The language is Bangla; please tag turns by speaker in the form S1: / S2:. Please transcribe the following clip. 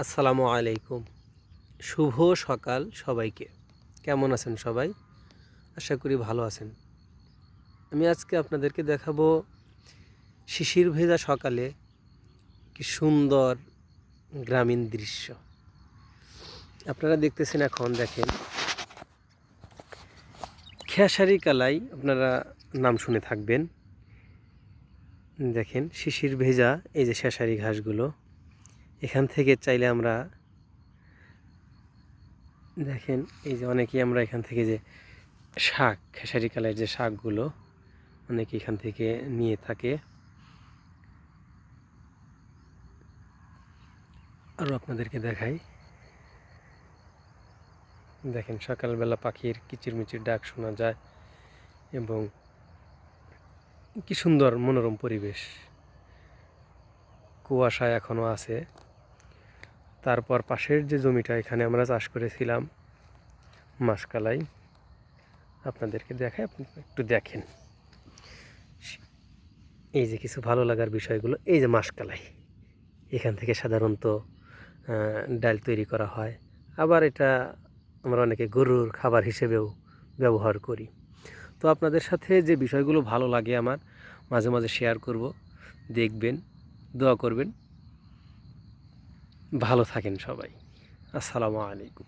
S1: আসসালামু আলাইকুম। শুভ সকাল সবাইকে। কেমন আছেন সবাই? আশা করি ভালো আছেন। আমি আজকে আপনাদেরকে দেখাবো শিশির ভেজা সকালে কি সুন্দর গ্রামীণ দৃশ্য। আপনারা দেখতেছেন, এখন দেখেন খেসারি কালাই, আপনারা নাম শুনে থাকবেন। দেখেন শিশির ভেজা এই যে খেসারি ঘাসগুলো, এখান থেকে চাইলে আমরা দেখেন এই যে অনেকেই আমরা এখান থেকে যে শাক, খেসারি কালার যে শাকগুলো অনেকে এখান থেকে নিয়ে থাকে। আরও আপনাদেরকে দেখাই, দেখেন সকালবেলা পাখির কিচিরমিচির ডাক শোনা যায় এবং কি সুন্দর মনোরম পরিবেশ। কুয়াশা এখনও আছে। তারপর পাশের যে জমিটা, এখানে আমরা চাষ করেছিলাম মাসকলাই, আপনাদেরকে দেখাই, আপনি একটু দেখেন। এই যে কিছু ভালো লাগার বিষয়গুলো, এই যে মাসকলাই, এখান থেকে সাধারণত ডাল তৈরি করা হয়। আবার এটা আমরা অনেকে গরুর খাবার হিসেবেও ব্যবহার করি। তো আপনাদের সাথে যে বিষয়গুলো ভালো লাগে আমার মাঝে মাঝে শেয়ার করব। দেখবেন, দোয়া করবেন। ভালো থাকেন সবাই। আসসালামু আলাইকুম।